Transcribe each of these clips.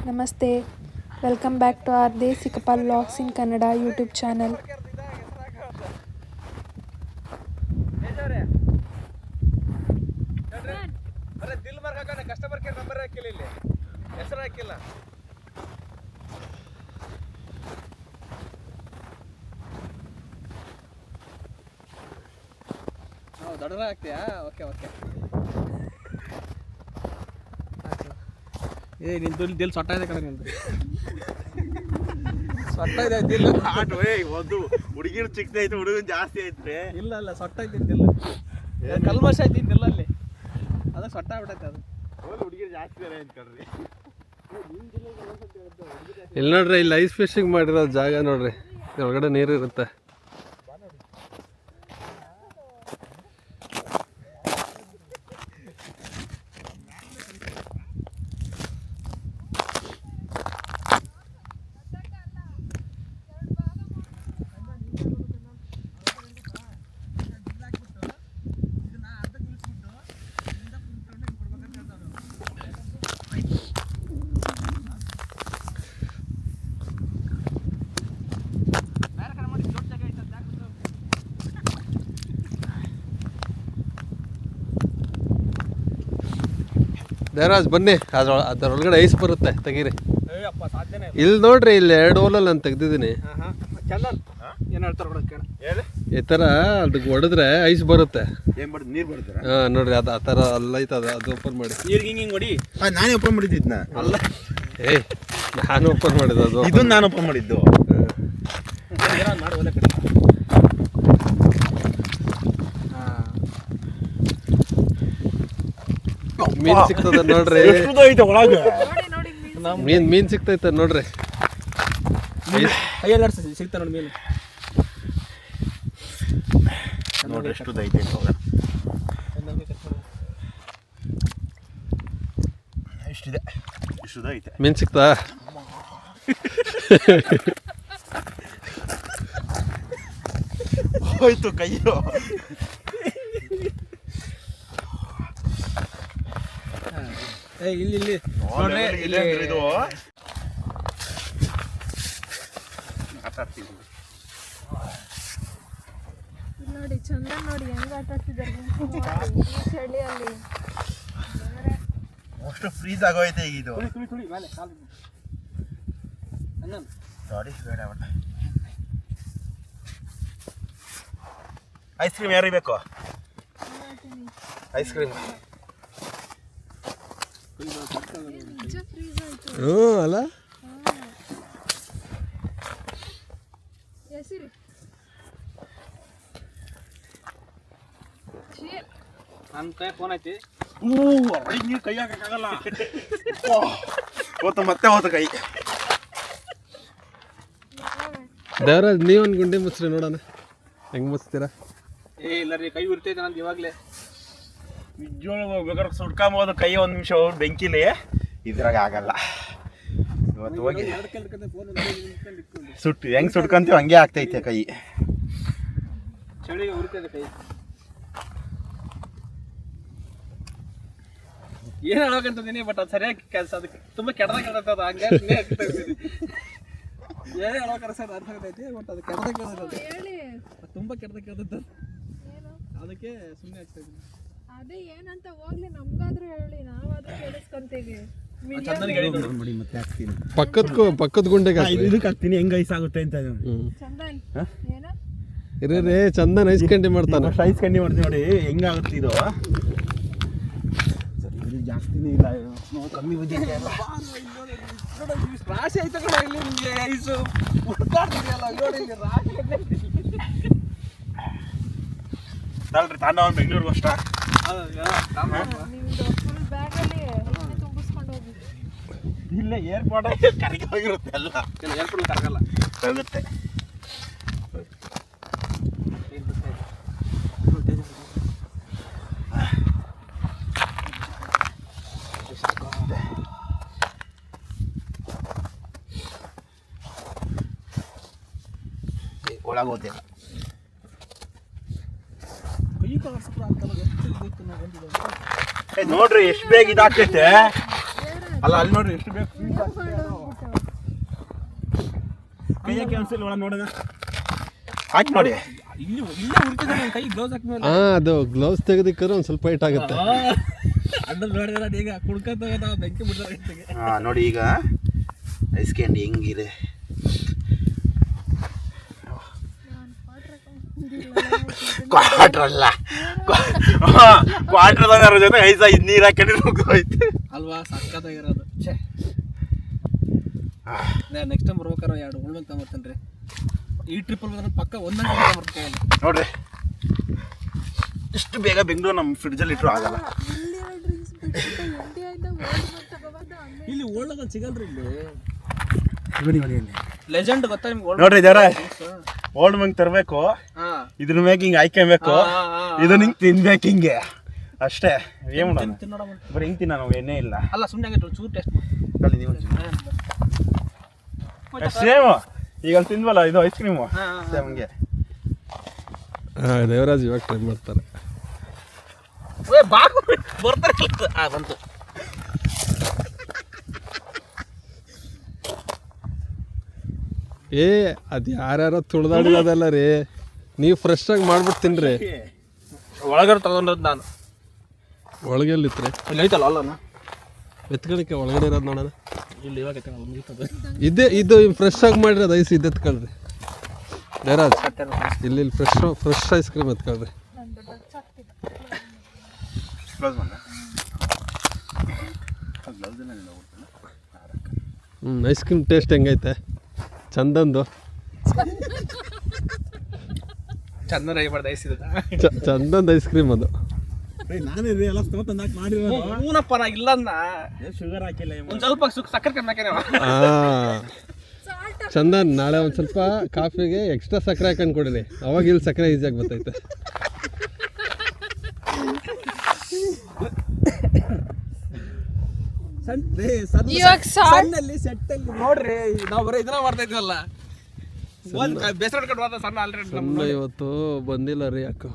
ನಮಸ್ತೆ, welcome back to our desi couple vlogs in Kannada YouTube channel. Customer care number ಹಾಕಿಲ್ಲ, ಇಲ್ಲಿ ಹೆಸರು ಹಾಕಿಲ್ಲ. ದೊಡ್ಡದ ಹಾಕ್ತೀಯಾ? Okay okay. ಏ ನಿಂದು ದಿಲ್ ಸೊಟ್ಟ ಇದೆ ಕಡೆ, ನಿಂದು ಸೊಟ್ಟ ಇದೆ ದಿಲ್. ಒಂದು ಹುಡುಗಿರು ಚಿಕ್ಕದೈತೆ, ಹುಡುಗನ್ ಜಾಸ್ತಿ ಐತ್ರಿ. ಇಲ್ಲ ಇಲ್ಲ, ಸೊಟ್ಟ ಇದ್ದಿದ್ದಿಲ್ಲ, ಕಲ್ಮಶ ಇದ್ದಿದ್ದಿಲ್ಲ ಅಲ್ಲಿ, ಅದಕ್ಕೆ ಸೊಟ್ಟ ಆಗ್ಬಿಟ್ಟೈತೆ. ಅದು ಹುಡುಗಿರು ಜಾಸ್ತಿ ಬೇರೆ ಅಂದ್ಕೊಳ್ರಿ. ಇಲ್ಲಿ ನೋಡ್ರಿ, ಇಲ್ಲಿ ಐಸ್ ಫಿಶಿಂಗ್ ಮಾಡಿರೋ ಜಾಗ ನೋಡ್ರಿ, ಒಳಗಡೆ ನೀರು ಇರುತ್ತೆ. ದೇವರಾಜ್ ಬನ್ನಿ, ಅದರೊಳಗಡೆ ಐಸ್ ಬರುತ್ತೆ, ತೆಗೀರಿ. ಇಲ್ಲಿ ನೋಡ್ರಿ, ಇಲ್ಲಿ 2 ಹೋಲಲ್ಲಿ ನಾನು ತೆಗ್ದಿದ್ದೀನಿ. ಈ ಥರ ಅದಕ್ಕೆ ಹೊಡೆದ್ರೆ ಐಸ್ ಬರುತ್ತೆ. ನೀರು ಬರುತ್ತೆ. ಹಾಂ ನೋಡ್ರಿ, ಅದು ಆ ಥರ ಅಲ್ಲೈತೆ, ಅದು ಓಪನ್ ಮಾಡಿ. ಹಿಂಗೆ ಹೊಡಿ. ನಾನೇ ಓಪನ್ ಮಾಡಿದ್ದಿದ್ನ ಅಲ್ಲ, ಏಯ್ ನಾನು ಓಪನ್ ಮಾಡಿದ್ದು, ಅದು ಇದನ್ನ ನಾನು ಓಪನ್ ಮಾಡಿದ್ದು. ಮೀನ್ ಸಿಗ್ತದ ನೋಡ್ರಿ, ಒಳಗೆ ಮೀನ್ ಸಿಗ್ತೈತೆ ನೋಡ್ರಿ. ಸಿಗ್ತಾ ನೋಡಿ ಮೀನು ನೋಡ್ರಿ ಎಷ್ಟು ಐತೆ. ಇಷ್ಟಿದೆ, ಇಷ್ಟು ಐತೆ. ಮೀನ್ ಸಿಗ್ತಾ? ಹೋಯ್ತು ಕೈಯು. ಇಲ್ಲಿ ನೋಡ್ರಿ, ಇಲ್ಲಿ ಇದು ನೋಡಿ ಚಂದ, ನೋಡಿ ಹೆಂಗ್ ಆಟ ಆಡ್ತಿದ್ದಾರೆ ಚಳಿಯಲ್ಲಿ. ಅಷ್ಟು ಫ್ರೀಸ್ ಆಗೋಯ್ತೆ ಈಗ ಇದು. ಸಾರಿ, ಬೇಡ ಬೇಡ. ಐಸ್ ಕ್ರೀಮ್ ಯಾರಿಗೆ ಬೇಕು? ಐಸ್ ಕ್ರೀಮ್ ಹ್ಞೂ ಅಲ್ಲ, ನನ್ನ ಕೈ ಫೋನ್ ಐತಿ. ನೀರು ಕೈ ಹಾಕಕ್ಕಾಗಲ್ಲ. ಹೋತ ಮತ್ತೆ ಹೋತ ಕೈ. ದೇವರಾಜ್ ನೀವೊಂದು ಗುಂಡಿ ಮುಚ್ಚ್ರಿ ನೋಡೋಣ, ಹೆಂಗೆ ಮುಚ್ತೀರಾ? ಇಲ್ಲ ರೀ, ಕೈ ಉರ್ತೈತೆ ನಂದು ಇವಾಗಲೇ. ನಿಜವಾಗ್ಲೂ ಬೇಕಾದ್ರೆ ಸುಟ್ಕೊಂಬೋದು ಕೈ, ಒಂದು ನಿಮಿಷ ಹೋಗಿ ಬೆಂಕಿಲಿ. ಇದ್ರಾಗ ಆಗಲ್ಲ. ಇವತ್ತು ಹೋಗಿ ಹೆಂಗೆ ಸುಟ್ಕೊಂತೀವಿ ಹಂಗೆ ಆಗ್ತೈತೆ ಕೈ. ಚಳಿಗೆ ಉರ್ತೈತೆ ಕೈ. ಏನು ಹೇಳೋಕಂತಿದ್ದೀನಿ, ಬಟ್ ಅದು ಸರಿಯಾಗಿ ಕೆಲಸ, ಅದಕ್ಕೆ ತುಂಬ ಕೆಟ್ಟದಾಗ ಹಂಗೆ ಏನು ಹೇಳೋಕಾರ ಸರ್ ಅರ್ಥ ಆಗ್ತೈತಿ, ಬಟ್ ಅದು ಕೆಟ್ಟದಾಗ ತುಂಬ ಕೆಟ್ಟದಾಗ ಕೇಳ್ತೈತೆ, ಅದಕ್ಕೆ ಸುಮ್ಮನೆ ಆಗ್ತಾ ಇದ್ದೀನಿ. ಅದೇ ಏನಂತ ಹೋಗ್ಲಿ, ನಮ್ಗಾದ್ರೂ ಹೇಳಿ, ನಾವಾದ್ರೂ ಕೇಳಿಸ್ಕೊಂತೀವಿ. ಮತ್ತೆ ಹಾಕ್ತೀನಿ ಪಕ್ಕದ ಗುಂಡೆಗೆ ಇದಕ್ಕೆ ಹಾಕ್ತೀನಿ, ಹೆಂಗೆ ಐಸ್ ಆಗುತ್ತೆ ಅಂತ. ಚಂದನ್ ಏನ ಇರೀ, ಚಂದನ್ ಐಸ್ ಕಂಡಿ ಮಾಡ್ತಾನೆ. ಐಸ್ ಕಂಡಿ ಮಾಡ್ತೀವಿ ನೋಡಿ, ಹೆಂಗಾಗುತ್ತೆ ಇದು. ಸರಿ, ಜಾಸ್ತಿನೇ ಇಲ್ಲ, ಕಮ್ಮಿ ಬಂದಿದೆ. ರಾಶಿ ಆಯ್ತು ಕಡೆ, ಇಲ್ಲಿ ನಿಮಗೆ ಐಸು ಹುಡ್ಕಾಡ್ತಿದೆಯಲ್ಲ ನೋಡಿ, ಇಲ್ಲಿ ರಾಶಿ ಅಲ್ರಿ ತಾನ ಅವ್ನು ಬೆಂಗಳೂರಿಗೆ ಅಷ್ಟ. ನಿಮ್ದು ಫುಲ್ ಬ್ಯಾಗಲ್ಲಿ ತುಂಬಿಸ್ಕೊಂಡು ಹೋಗಿ. ಇಲ್ಲೇ ಏರ್ಪೋರ್ಟ್ ಕರಗಿ ಹೋಗಿರುತ್ತೆ ಎಲ್ಲ. ಏರ್ಪೋರ್ಟ್ ಕರಗಲ್ಲ, ಹೋಗುತ್ತೆ. ಒಳಗೋತಿಲ್ಲ. ನೋಡ್ರಿ ಎಷ್ಟು ಬೇಗ ಇದಾಗ್ತೈತೆ. ಅಲ್ಲ ಅಲ್ಲಿ ನೋಡ್ರಿ ಎಷ್ಟು ಬೇಕು ಕೈ ಹಾಕಿ ಅನ್ಸಲ್ಲ ಒಳಗೆ ನೋಡೋಣ ಹಾಕಿ ನೋಡಿ ಇಲ್ಲೇ ಉರಿತಿದೆ ನನ್ನ ಕೈ ಗ್ಲೌಸ್ ಹಾಕ್ಮೇಲೆ ಅದು ಗ್ಲೌಸ್ ತೆಗೆದಿಕ್ಕರೆ ಒಂದು ಸ್ವಲ್ಪ ಹೈಟ್ ಆಗುತ್ತೆ. ಅಡ್ಡ ನೋಡಿದ್ರೆ ಈಗ ಕುಡ್ಕೊಂತ ಬೆಂಕಿ ಬಿಡ್ತಾರೆ. ಹಾಂ ನೋಡಿ ಈಗ ಐಸ್ ಕ್ಯಾಂಡಿ ಹೆಂಗಿದೆ. ಕ್ವಾಟ್ರಲ್ಲ ಕ್ವಾಟ್ರದವ್ರ ಜೊತೆ ಐಸ್ ನೀರು ಹಾಕಿ ಹೋಯ್ತು ಅಲ್ವಾ ಸಕ್ಕತ್ತಾಗಿರೋದು. ನೆಕ್ಸ್ಟ್ ಟೈಮ್ ಬರ್ಬೇಕಾರೆ 2 ಉಳ್ಬೇಕು ತಗೊಂಬರ್ತೇನೆ ರೀ. ಈ ಟ್ರಿಪ್ಪಲ್ಲಿ ಬಂದ್ರೆ ಪಕ್ಕ ಒಂದೊಂದು ಬರ್ತೇವೆ ನೋಡ್ರಿ. ಇಷ್ಟು ಬೇಗ ಬೆಂಗಳೂರು ನಮ್ಮ ಫ್ರಿಡ್ಜಲ್ಲಿ ಇಟ್ಟರು ಆಗಲ್ಲ. ಇಲ್ಲಿ ಓಲ್ಡ್ ಸಿಗಲ್ರಿ ಇಲ್ಲಿ ಲೆಜೆಂಡ್ ಗೊತ್ತಾ ನಿಮ್ಗೆ? ನೋಡ್ರಿ ಜರ ಓಲ್ಡ್ ಮಂಗ್ ತರಬೇಕು, ಇದ್ರ ಮ್ಯಾಗ ಹಿಂಗೆ ಹಾಯ್ಕೊಬೇಕು, ಇದನ್ನ ಹಿಂಗೆ ತಿನ್ಬೇಕು ಹಿಂಗೆ ಅಷ್ಟೇ. ಏನು ಬರೀ ಹಿಂಗೆ ತಿನ್ನ ನಾವು ಎಣ್ಣೆ ಇಲ್ಲ. ಅಲ್ಲ ಸುಮ್ಮನೆ ಚೂರು ಟೆಸ್ಟ್ ಅಲ್ಲಿ ನೀವು ಸೇಮ್ ಈಗ ತಿಂದ್ವಲ್ಲ ಇದು ಐಸ್ ಕ್ರೀಮು ಸೇಮ್ ಹಂಗೆ. ದೇವರಾಜ್ ಇವಾಗ ಟ್ರೈ ಮಾಡ್ತಾರೆ. ಬರ್ತಾರೆ ಬಂತು. ಅದು ಯಾರ್ಯಾರೋ ತುಳ್ದಾಡಿರೋದಲ್ಲ ರೀ, ನೀವು ಫ್ರೆಶ್ ಆಗಿ ಮಾಡ್ಬಿಟ್ಟು ತಿನ್ರಿ. ಒಳಗಡೆ ತಗೊಂಡದ್ ನಾನು. ಒಳಗೆ ಎಲ್ಲಿತ್ರಿ? ಇಲ್ಲಿ ಐತಲ್ಲ ಅಲ್ಲ ಎತ್ಕೊಳಕ್ಕೆ ಒಳಗಡೆ ಇರೋದು ನೋಡೋಣ. ಇಲ್ಲಿ ಇವಾಗ ಮುಗಿತದೆ. ಇದು ಫ್ರೆಶ್ ಆಗಿ ಮಾಡಿರೋದು ಐಸ್ ಇದು ಎತ್ಕೊಳ್ರಿ ದೇವರಾಜ್. ಇಲ್ಲಿ ಫ್ರೆಶ್ ಐಸ್ ಕ್ರೀಮ್ ಎತ್ಕೊಳ್ರಿ. ಐಸ್ ಕ್ರೀಮ್ ಟೇಸ್ಟ್ ಹೆಂಗೈತೆ? ಚಂದಂದು ಚಂದನ ಮಾಡ್ದ ಐಸ್ ಇದೆ. ಚಂದಂದು ಐಸ್ ಕ್ರೀಮ್ ಅದು. ನಾನೇ ಎಲ್ಲ ಮಾಡಿರೋದು. ಹೂನಪ್ಪ ನಾ ಇಲ್ಲ ಶುಗರ್ ಹಾಕಿಲ್ಲ, ಒಂದು ಸ್ವಲ್ಪ ಸಕ್ಕರೆ ಕಮ್ಮಿ ಹಾಕ್ಯಾರ. ಚಂದನ್ ನಾಳೆ ಒಂದು ಸ್ವಲ್ಪ ಕಾಫಿಗೆ ಎಕ್ಸ್ಟ್ರಾ ಸಕ್ಕರೆ ಹಾಕೊಂಡು ಕೊಡಿರಿ, ಅವಾಗ ಇಲ್ಲಿ ಸಕ್ಕರೆ ಈಸಿಯಾಗಿ ಬರ್ತೈತೆ. ಸಣ್ಣಲ್ಲಿ ಸೆಟ್ಟಲ್ಲಿ ನೋಡ್ರಿ ನಾವು ಬರೀ ಇದನ್ನ ಮಾಡ್ತಾ ಇದ್ವಲ್ಲ, ಬೇಸರ ಕಟ್ಟ ಸಣ್ಣ ಆಲ್ರೆಡಿ ಸಣ್ಣ ಇವತ್ತು ಬಂದಿಲ್ಲ ರೀ. ಯಾಕೋ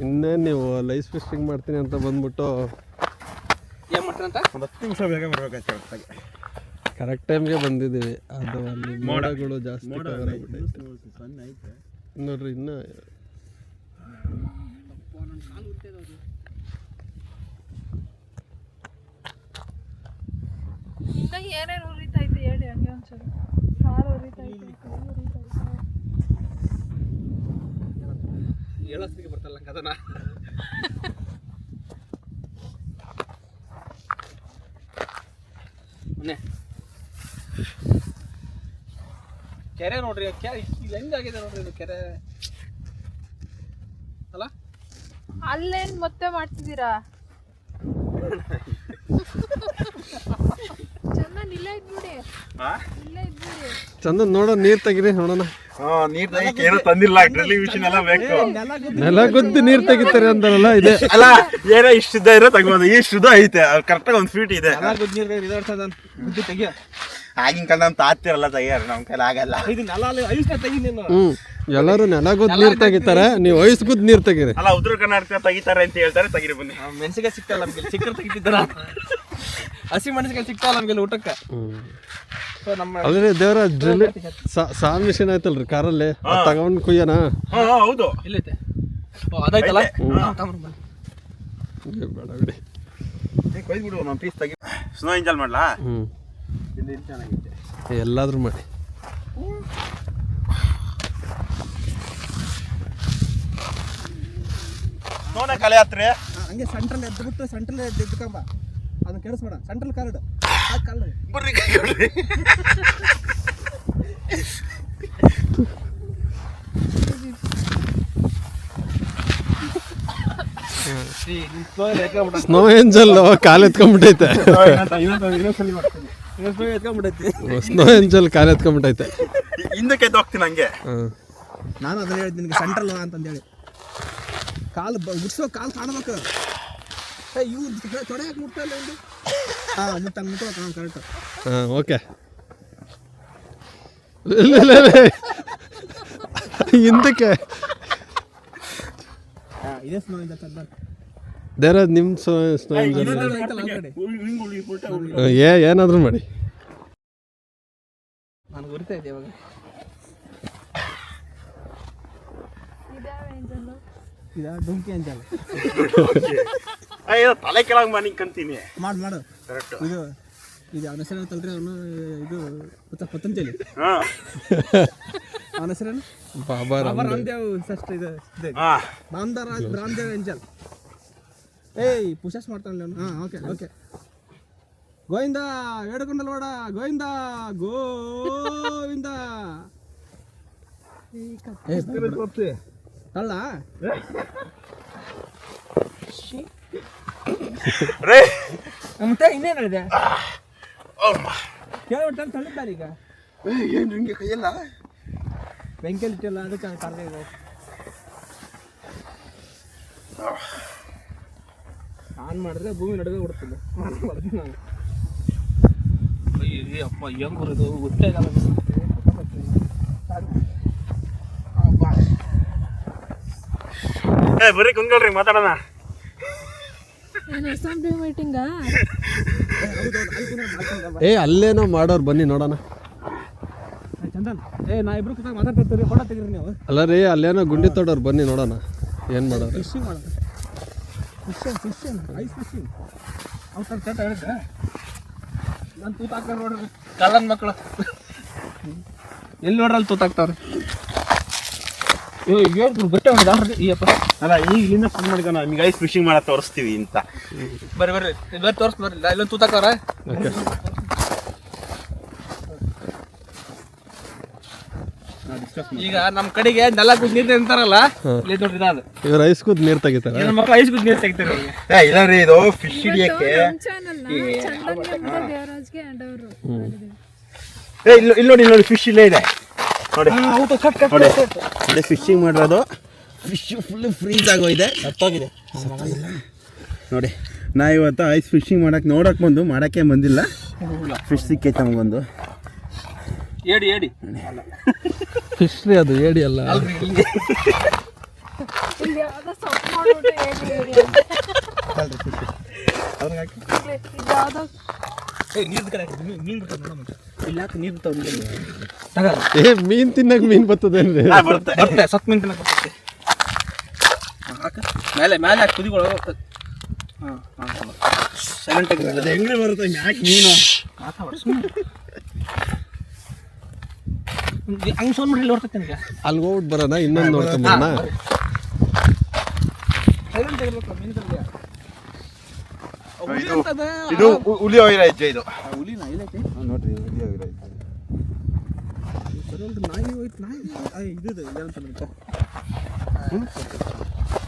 ಇನ್ನೇನು ನೀವು ಲೈಸ್ ಫಿಶಿಂಗ್ ಮಾಡ್ತೀನಿ ಅಂತ ಬಂದ್ಬಿಟ್ಟು ಏನು ಮಾಡ್ತಾರಂತ ಒಂದು 10 ನಿಮಿಷ ಬೇಗ ಬರ್ಬೇಕಾಗ್ತದೆ. ಕರೆಕ್ಟ್ ಟೈಮ್ಗೆ ಬಂದಿದ್ದೀವಿ. ಅದು ಅಲ್ಲಿ ಮೋಡಗಳು ಜಾಸ್ತಿ ನೋಡ್ರಿ. ಇನ್ನು ಏನೇನು ಉರಿತೈತೆ ಹೇಳಿ ಹಂಗೆ ಒಂದ್ಸಲ. ಕಾರು ಉರಿತೈತೆ, ಕೈ ಉರಿತೈತೆ. ಹೇಳೋಸ್ತಿಗೆ ಬರ್ತಲ್ಲ ಅದನ್ನ. ಕೆರೆ ನೋಡ್ರಿ, ಇಲ್ಲಿ ಹೆಂಗಾಗಿದೆ ನೋಡ್ರಿ ಇದು ಕೆರೆ ಅಲ್ಲ. ಅಲ್ಲೇನು ಮತ್ತೆ ಮಾಡ್ತಿದ್ದೀರಾ? ಚಂದನ್ ಇಲ್ಲೇ ಇದ್ಬಿಡಿ, ಇಲ್ಲೇ ಇದ್ಬಿಡಿ. ಚಂದನ್ ನೋಡೋ ನೀರು ತೆಗಿರಿ ನೋಡೋಣ. ನೀರ್ ತೆಗಿಯಕ್ಕೆ ಏನೂ ತಂದಿಲ್ಲ, ಡ್ರಿಲ್ಲಿಂಗ್ ಮಿಷಿನ್ ಎಲ್ಲ ಬೇಕು. ನೆಲ ಗುದ್ದಿ ನೀರು ತೆಗಿತಾರೆ ಅಂತಾರಲ್ಲ, ಇದೆ ಅಲ್ಲ ಏನೋ ಇಷ್ಟಿದ್ದ ಇರೋ ತಗೋಬೋದು. ಇಷ್ಟು ಐತೆ ಕರೆಕ್ಟಾಗಿ 1 ಫೀಟ್ ಇದೆ. ಆಗಿನ ಕಾಲ ನಮ್ಮ ತಾತಿರಲ್ಲ ತೆಗಿಯಾರ, ನಮ್ಮ ಕೈಲಿ ಆಗಲ್ಲ. ಎಲ್ಲರೂ ನೆಲ ಗುದ್ದು ನೀರು ತೆಗಿತಾರೆ, ನೀವು ಐಸ್ ಗುದ್ದು ನೀರು ತೆಗೀರಿ. ಅಲ್ಲ ಉತ್ತರ ಕರ್ನಾಟಕ ತೆಗಿತಾರೆ ಅಂತ ಹೇಳ್ತಾರೆ, ತೆಗಿರಿ ಬನ್ನಿ. ಮೆಣಸಿಗೆ ಸಿಗ್ತಲ್ಲ ನಮ್ಗೆ, ಚಿಕ್ಕರ್ ತೆಗಿತಿದ್ದಾರ. ಹಸಿ ಮೆಣಸಿಗೆ ಸಿಗ್ತಾವಲ್ಲ ನಮ್ಗೆ ಊಟಕ್ಕೆ. ಅಲ್ರಿ ದೇವರಾಜ್ ಡ್ರಿಲ್ ಸಾಲ್ ಮಿಷಿನ್ ಆಯ್ತಲ್ರಿ ಕಾರಲ್ಲಿ, ತಗೊಂಡು ಕುಯ್ಯನ. ಹೌದು ಇಲ್ಲೈತೆ ಅದಾಯ್ತಲ್ಲ. ಬೇಡ ಬಿಡಿ, ಕೊಯ್ದ್ಬಿಡು ನಮ್ಮ ಪೀಸ್ ತೆಗಿ. ಸ್ನೋ ಎಂಜಾಯ್ ಮಾಡ್ಲಾ? ಎಲ್ಲಾದ್ರೂ ಮಾಡಿ. ಸ್ನೋನ ಕಲೆ ಹತ್ರ ಹಂಗೆ ಸೆಂಟ್ರಲ್ ಎದ್ಬಿಟ್ಟು ಸೆಂಟ್ರಲ್ ಎದ್ದುಕೊಂಬ, ಅದನ್ನ ಕೆಡಿಸ್ಬೇಡ. ಸೆಂಟ್ರಲ್ ಕಾರ್ಡ್ ಬರ್ರಿ ಕೈ ಕೊಡ್ರಿ. ಸ್ನೋ ಏಂಜಲ್ ಕಾಲು ಎತ್ಕೊಂಡ್ಬಿಟ್ಟೈತೆ. ಸ್ನೋ ಏಂಜಲ್ ಕಾಲು ಎತ್ಕೊಂಡ್ಬಿಟ್ಟೈತೆ. ಹಿಂದಕ್ಕೆ ಎದ್ದು ಹೋಗ್ತೀನಿ ಹಂಗೆ. ನಾನು ಅದನ್ನ ಹೇಳಿದ್ ನಿನಗೆ ಸೆಂಟ್ರಲ್ ಅಂತಂದೇಳಿ. ಕಾಲು ಮುಟ್ಸೋ, ಕಾಲು ಕಾಣಬೇಕು. ಇವು ತೊಡೆ ಯಾಕೆ ಮುಟ್ತಾ ಇಲ್ಲ ಒಂದು? ಮುಟ್ಟೋ ಕರೆಕ್ಟ್. ಓಕೆ. ಹಿಂದಕ್ಕೆ ಇದೇ ಸ್ನೋ ಇಂಜಲ್ ಸರ್ ದೇವರಾಜ್ ನಿಮ್ಮ ಸ್ನೋ ಏನಾದರೂ ಮಾಡಿ. ನಾನು ಗುರಿತಾ ಇದ್ದೆ ಇವಾಗ. ಇದಾ ಡುಂಕಿ ಅಂಜಲ್. ಅಯ್ಯೋ ತಲೆ ಕೆಳಗೆ ಮನೆ ಕಂತೀನಿ. ಮಾಡು ಇದು ಇದು ಅವನ ಹೆಸರು ತಲ್ರಿ ಅವನು ಇದು ಪತಂಜಲಿ. ಅವನ ಹೆಸರೇನು? ಬಾಬಾ ರಾಮದೇವ್ ಸಸ್ಟ್ ಇದು ರಾಮದೇವ್ ಎಂಜಲ್. ಏಯ್ ಪುಷಸ್ ಮಾಡ್ತಾನಲ್ಲ ಅವನು. ಹಾಂ ಓಕೆ ಗೋವಿಂದ ಬೇಡಕೊಂಡಲ್ ಬೇಡ ಗೋವಿಂದ ಗೋವಿಂದ. ಕಳ್ಳ ಮತ್ತೆ ಇನ್ನೇನು ಹೇಳಿದೆ ಕೇಳ್ಬಿಟ್ಟು ತಳ್ಳಿದ್ದಾರೆ ಈಗ. ಏನು ಹಿಂಗೆ ಕೈಯಲ್ಲ ಬೆಂಕಿಯಲ್ಲಿ ಇಟ್ಟಿಲ್ಲ ಅದಕ್ಕೆ ಕರ್ಗ ಇದೆ. ಆನ್ ಮಾಡಿದ್ರೆ ಭೂಮಿ ನಡುವೆ ಬಿಡ್ತಿಲ್ಲ. ಮಾಡ್ತೀನಿ ನಾನು. ಅಪ್ಪ ಹೆಂಗ್ ಬರೋದು ಗೊತ್ತೇ ಆಗಲ್ಲ. ಬರೀ ಕುಂಗಲ್ರಿ ಮಾತಾಡೋಣ. ಮೀಟಿಂಗಾ? ಅಲ್ಲೇನೋ ಮಾಡೋರು ಬನ್ನಿ ನೋಡೋಣ. ಚಂದನ್ ನಾ ಇಬ್ರು ಕೂತಾಗ ಮಾತಾಡ್ತಿರ್ತೀರಿ, ಫೋಟೋ ತೆಗೀರಿ ನೀವು. ಅಲ್ಲ ರೀ ಅಲ್ಲೇನೋ ಗುಂಡಿ ತೊಡೋರು ಬನ್ನಿ ನೋಡೋಣ ಏನು ಮಾಡೋರು. ಫಿಶಿಂಗ್ ಮಾಡೋದು. Fishing ice fishing. ಅವ್ರು ಕರೆಕ್ಟ್ ಹೇಳಿದ್ದೆ ನಾನು ತೂತಾಕ್ತಾರೆ ನೋಡ್ರಿ ಕಳ್ಳನ ಮಕ್ಕಳು. ಎಲ್ಲಿ ನೋಡ್ರಲ್ಲಿ ತೂತಾಕ್ತಾವ್ರಿ. ಗಟ್ಟೆ ಹೊಂದಿದ ಈಯಪ್ಪ. ಅಲ್ಲ ಈಗ ಇಲ್ಲಿಂದ ಫೋನ್ ಮಾಡ್ಕೊಂಡು ನಿಮ್ಗೆ ಐಸ್ ಫಿಶಿಂಗ್ ಮಾಡೋ ತೋರಿಸ್ತೀವಿ ಅಂತ. ಬರ್ರಿ ತೋರಿಸ್ ಬರ್ರಿ ಇಲ್ಲೊಂದು ತೂತಾಕ್ತಾರ. ಈಗ ನಮ್ಮ ಕಡೆಗೆ ನೆಲ ಕೂತ್ ನೀರು ಅಂತಾರಲ್ಲ, ಇಲ್ಲಿ ನೋಡ್ರಿ ಅದು ಇವ್ರು ಐಸ್ ಕೂತ್ ನೀರು ತೆಗಿತಾರೆ. ನಮ್ಮ ಮಕ್ಕಳು ಐಸ್ ಕೂತ್ ನೀರು ತೆಗಿತಾರೆ. ಇಲ್ಲ ರೀ ಇದು ಫಿಶ್ ಹಿಡಿಯಕ್ಕೆ. ಇಲ್ಲಿ ನೋಡಿ ಫಿಶ್ ಇಲ್ಲೇ ಇದೆ ನೋಡಿ. ನೋಡಿ ಫಿಶಿಂಗ್ ಮಾಡಿರೋದು. ಫಿಶ್ ಫುಲ್ ಫ್ರೀಸ್ ಆಗೋಗಿದೆ, ಸತ್ತೋಗಿದೆ ನೋಡಿ. ನಾ ಇವತ್ತು ಐಸ್ ಫಿಶಿಂಗ್ ನೋಡಕ್ಕೆ ಬಂದು ಮಾಡೋಕ್ಕೆ ಬಂದಿಲ್ಲ. ಫಿಶ್ ಸಿಕ್ಕೈತೆ ನಮಗೊಂದು. ಏಡಿ ಫಿಶ್ ರೀ ಅದು, ಏಡಿ ಅಲ್ಲ. ಮೀನ್ ತಿನ್ನಕ್ ಮೀನ್ ಬರ್ತದೇನ್ರಿ? ಸತ್ ಮೀನ್ ತಿನ್ನಕ್ ಬರ್ತದೆ. ಮೇಲೆ ಮೇಲೆ ಹಾಕಿ ಕುದಿಗಳು. ಸೈಲೆಂಟ್ ಆಗಿ ಹೆಂಗ್ರಿ ಬರುತ್ತೆ ಯಾಕೆ ಮೀನು ಹಂಗೆ ಸೋನ್ ಮಾಡಿ ನೋಡ್ತೇನೆ. ಅಲ್ಲಿ ಹೋಗ್ಬಿಟ್ಟು ಬರೋಣ, ಇನ್ನೊಂದು ನೋಡ್ಕೊಂಬರೋಣ. ಸೈಲೆಂಟ್ ಆಗಿರ್ಬೇಕು ಮೀನುಗಳಿಗೆ. ಇದು ಹುಲಿ ಹೋಗಿರ ಹೆಜ್ಜೆ. ಇದು ಹುಲಿನ ಇಲ್ಲೈತೆ ನೋಡ್ರಿ, ಹುಲಿ ಹೋಗಿರ ಹೆಜ್ಜೆ. ನಾಯಿ ಹೋಯ್ತು. ನಾಯಿ ಇದು ಏನಂತ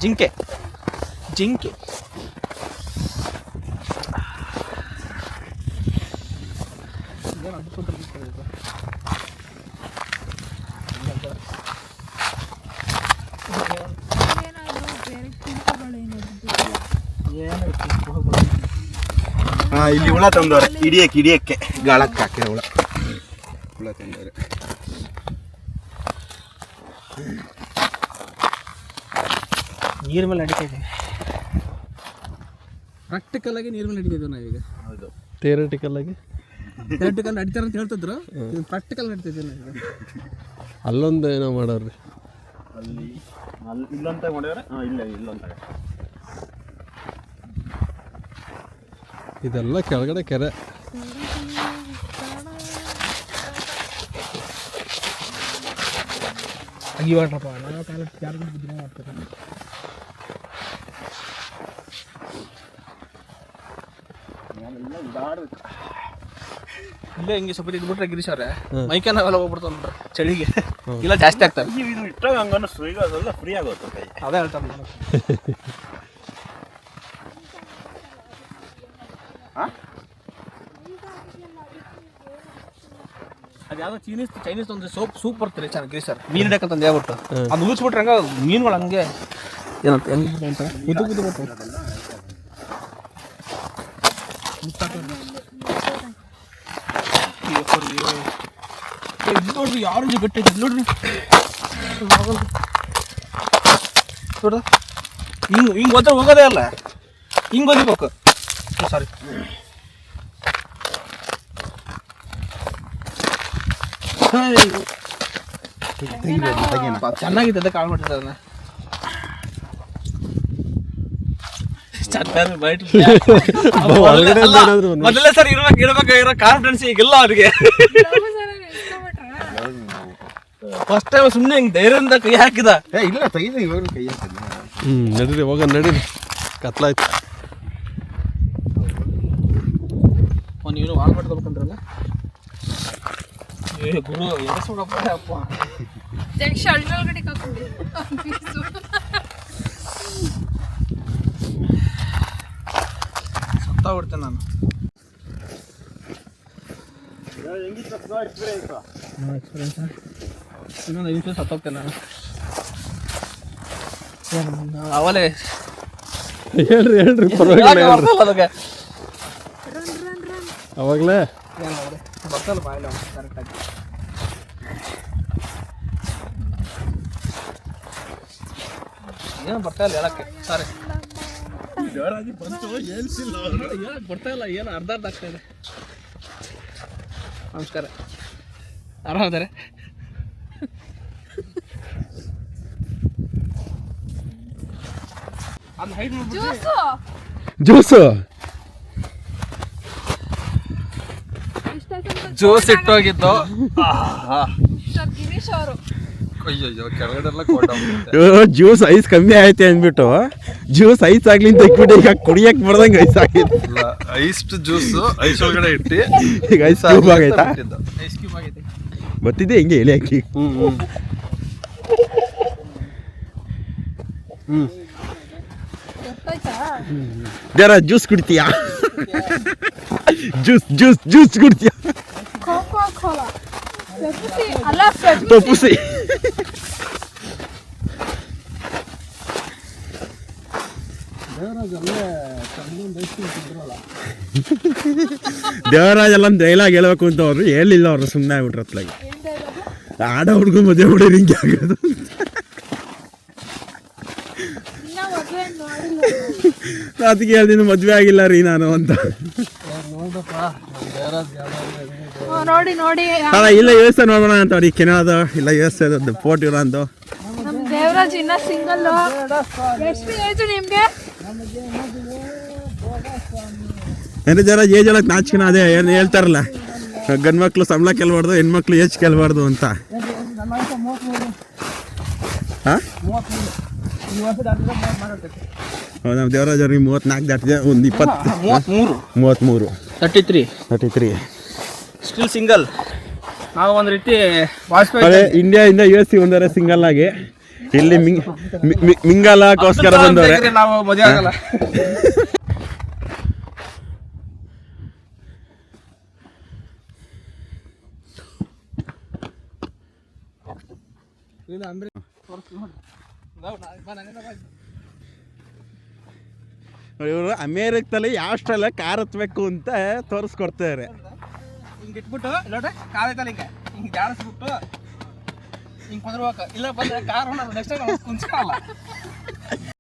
ಜಿಂಕೆ. ಇಲ್ಲಿ ಹುಳ ತಂದವ್ರೆ ಹಿಡಿಯಕ್ಕೆ ಗಾಳಕ್ಕೆ ಹಾಕಿರೋ ಹುಳ ತಂದವ್ರೆ. ನೀರ್ ಮೇಲೆ ನಡೀತಾ ಇದೆ. ಪ್ರಾಕ್ಟಿಕಲ್ ಆಗಿ ನೀರ್ ಮೇಲೆ ನಡೀತಿದ್ವಿ ನಾವೀಗ. ಹೌದು, ಥಿಯರಿಟಿಕಲ್ ಆಗಿ ನಡೀತಾರ ಅಂತ ಹೇಳ್ತಿದ್ರು. ಪ್ರಾಕ್ಟಿಕಲ್ ನಡೀತಿದ್ವಿ ನಾವು. ಅಲ್ಲೊಂದು ಏನೋ ಮಾಡೋರ್ರಿ. ಅಲ್ಲಿ ಇಲ್ಲಂತ ಮಾಡ್ಯಾರ. ಇಲ್ಲಂತ ಇದೆಲ್ಲ ಕೆಳಗಡೆ ಕೆರೆ. ಅಗಿವಾಡ್ರಪ್ಪ, ನಾವು ಕಾಲ ಯಾರಿಗೂ ಬುದ್ಧಿ ಮಾಡ್ತಾರೆ. ಇಲ್ಲೇ ಹಿಂಗೆ ಸ್ವಲ್ಪ ಇದ್ಬಿಟ್ರೆ ಗಿರೀಶವ್ರೆ ಮೈಕೆ ನಾವೆಲ್ಲ ಹೋಗ್ಬಿಡ್ತಾವ ನೋಡ್ರಿ ಚಳಿಗೆ. ಇಲ್ಲ ಜಾಸ್ತಿ ಆಗ್ತವೆ. ಇದು ಇಟ್ಟಾಗ ಹಂಗನ್ನು ಅದೆಲ್ಲ ಫ್ರೀ ಆಗುತ್ತೆ. ಅದೇ ಹೇಳ್ತಾರೆ ನಾನು. ಅದು ಯಾವುದೋ ಚೈನೀಸ್ ಒಂದು ಸೂಪ್ ಬರ್ತಾರೆ ಚೆನ್ನಾಗಿ ಗಿರೀಶರ್. ಮೀನು ಹಿಡಕಂತಂದು ಹೇಳ್ಬಿಟ್ಟು ಅದು ಉಳಿಸ್ಬಿಟ್ರೆ ಹಂಗ ಮೀನುಗಳು ಹಂಗೆ ಏನಂತ ಹೆಂಗೆ ಅಂತ ಉದ್ದು ಬರ್ತಾವೆ. ನೋಡ್ರಿ ಯಾರು ಗಟ್ಟಿ ನೋಡ್ರಿ ನೋಡ್ರಿ ಹಿಂಗೆ ಹೋದ್ರೆ ಹೋಗೋದೇ ಅಲ್ಲ, ಹಿಂಗೆ ಓದಿಬೇಕು. ಸಾರಿ, ಚೆನ್ನಾಗಿದೆ ಕಾಳು ಮಾಡಿದ್ರೆ ಅದನ್ನ ಮೊದಲೇ ಸರ್ ಇರೋ ಕಾನ್ಫಿಡೆನ್ಸ್ ಈಗಿಲ್ಲ ಅವ್ರಿಗೆ. ಫಸ್ಟ್ ಟೈಮ್ ಸುಮ್ಮನೆ ಹಿಂಗೆ ಧೈರ್ಯದಿಂದ ಕೈ ಹಾಕಿದ. ಇಲ್ಲ ತೆಗೆದು ಇವಾಗ ಕೈ ಹಾಕಿದ. ನಡೀರಿ ಹೋಗೋಣ, ನಡೀರಿ, ಕತ್ಲಾಯ್ತು. ನೀನು ವಾಲ್ ಮಾಡ್ಕೋಬೇಕಂದ್ರಲ್ಲ. ಏ ಗುರು ಎಡಸ್ಬಿಡಪ್ಪ ಅಪ್ಪ. ಸತ್ತಾಗ್ಬಿಡ್ತೇನೆ ನಾನು. ಎಕ್ಸ್ಪೀರಿಯನ್ಸ್ ಇನ್ನೊಂದು 5 ನಿಮಿಷ ಸತ್ತೋಗ್ತೇನೆ ನಾನು. ಅವಲೇ ಹೇಳ್ರಿ ಪರವಾಗಿಲ್ಲ ಹೇಳ್ರಿ. ಅದಕ್ಕೆ ಅವಾಗಲೇ ಬರ್ತಲ್ಲ ಬಾಯಿಲ್ಲ ಕರೆಕ್ಟಾಗಿ. ಏನು ಬರ್ತಾ ಇಲ್ಲ ಹೇಳಕ್ಕೆ. ಸಾರಿ ಬರ್ತಾ ಇಲ್ಲ, ಏನು ಅರ್ಧ ಆಗ್ತಾ ಇದೆ. ನಮಸ್ಕಾರ, ಆರಾಮದಾರೆ? ಅದು ಹೈಟ್ ಜ್ಯೂಸು ಜ್ಯೂಸ್ ಇಟ್ಟೋಗಿದ್ದು. ಅಯ್ಯಯ್ಯೋ, ಕೆಳಗಡೆಲ್ಲ ಕೊಂಡ ಜ್ಯೂಸ್ ಐಸ್ ಕಮ್ಮಿ ಐತೆ ಅಂದ್ಬಿಟ್ಟು ಜ್ಯೂಸ್ ಐಸ್ ಆಗ್ಲಿ ಅಂತ ಇಟ್ಬಿಟ್ಟು ಈಗ ಕುಡಿಯಕ್ಕೆ ಬರ್ದಂಗೆ ಐಸ್ ಆಗಿದೆ. ಐಸ್ ಜ್ಯೂಸ್ ಐಸ್ ಒಳಗಡೆ ಇಟ್ಟು ಈಗ ಐಸ್ ಕ್ಯೂಬ್ ಆಗೈತಾ? ಐಸ್ ಕ್ಯೂಬ್ ಆಗೈತೆ. ಬರ್ತಿದ್ದೆ ಹಿಂಗೆ ಎಲೆ ಹಾಕಿ. ಜರ ಜ್ಯೂಸ್ ಕುಡಿತೀಯಾ? ಜ್ಯೂಸ್ ಕುಡಿತೀಯಾ? ಪುಸಿ ದೇವರಾಜ್ ಎಲ್ಲ ಡೈಲಾಗ್ ಹೇಳ್ಬೇಕು ಅಂತ ಅವ್ರು ಹೇಳಿಲ್ಲ. ಅವ್ರು ಸುಮ್ಮನೆ ಆಗ್ಬಿಟ್ರು ಅತ್ಲಾಗಿ. ಆಡ ಹುಡ್ಗು ಮದುವೆ ಹುಡುಗರು ಹಿಂಗೆ ಆಗೋದು. ಅದಕ್ಕೆ ಹೇಳ್ತೀನಿ ಮದುವೆ ಆಗಿಲ್ಲ ರೀ ನಾನು ಅಂತ. ನೋಡಿ ನೋಡಿ ಅಲ್ಲ ಇಲ್ಲ ವ್ಯವಸ್ಥೆ ನೋಡೋಣ ಅಂತ ಅವ್ರಿಗೆ ಕೆನಡಾದ ಇಲ್ಲ ವ್ಯವಸ್ಥೆ ಅದು ಪೋರ್ಟ್ ಇರೋ ಅಂತ. ನಮ್ಮ ದೇವರಾಜ್ ಇನ್ನ ಸಿಂಗಲ್. ಎಷ್ಟು ಏಜ್ ನಿಮ್ಗೆ? ಏನೇ ಜರ ಏಜ್ ಹೇಳಕ್ ನಾಚಿಕೆನ ಅದೇ ಏನು ಹೇಳ್ತಾರಲ್ಲ, ಗಂಡು ಮಕ್ಳು ಸಂಬಳ ಕೆಲ್ಬಾರ್ದು, ಹೆಣ್ಮಕ್ಳು ಏಜ್ ಕೆಲ್ಬಾರ್ದು ಅಂತ. ಹಾಂ ನಮ್ಮ ದೇವರಾಜ್ ಅವ್ರಿಗೆ 34 ದಾಟಿದೆ. ಒಂದು 33 33 ಸ್ಟಿಲ್ ಸಿಂಗಲ್. ನಾವು ಒಂದು ರೀತಿ ಅದೇ ಇಂಡಿಯಾದಿಂದ US ಬಂದವ್ರೆ ಸಿಂಗಲ್ ಆಗಿ. ಇಲ್ಲಿ ಮಿಂಗಲಕ್ಕೋಸ್ಕರ ಬಂದವ್ರೆ. ನಾವು ಮದುವೆ ಆಗಲ್ಲ. ಇವರು ಅಮೇರಿಕದಲ್ಲಿ ಯಾವ ಸ್ಟೈಲ ಕಾರ್ ಹತ್ಬೇಕು ಅಂತ ತೋರಿಸ್ಕೊಡ್ತಾರೆ. ಹಿಂಗೆ ಇಟ್ಬಿಟ್ಟು ನೋಡ್ರಿ ಕಾರ್ ಐತಲ್ಲ ಹಿಂಗೆ ಜಾಡಿಸ್ಬಿಟ್ಟು ಹಿಂಗೆ ಕುಂದ್ರಬೇಕು. ಇಲ್ಲ ಬಂದ್ರೆ ಕಾರ್ ನೆಕ್ಸ್ಟ್ ಟೈಮ್ ಕುಂತ್ಕೊಳ್ಳಲ್ಲ.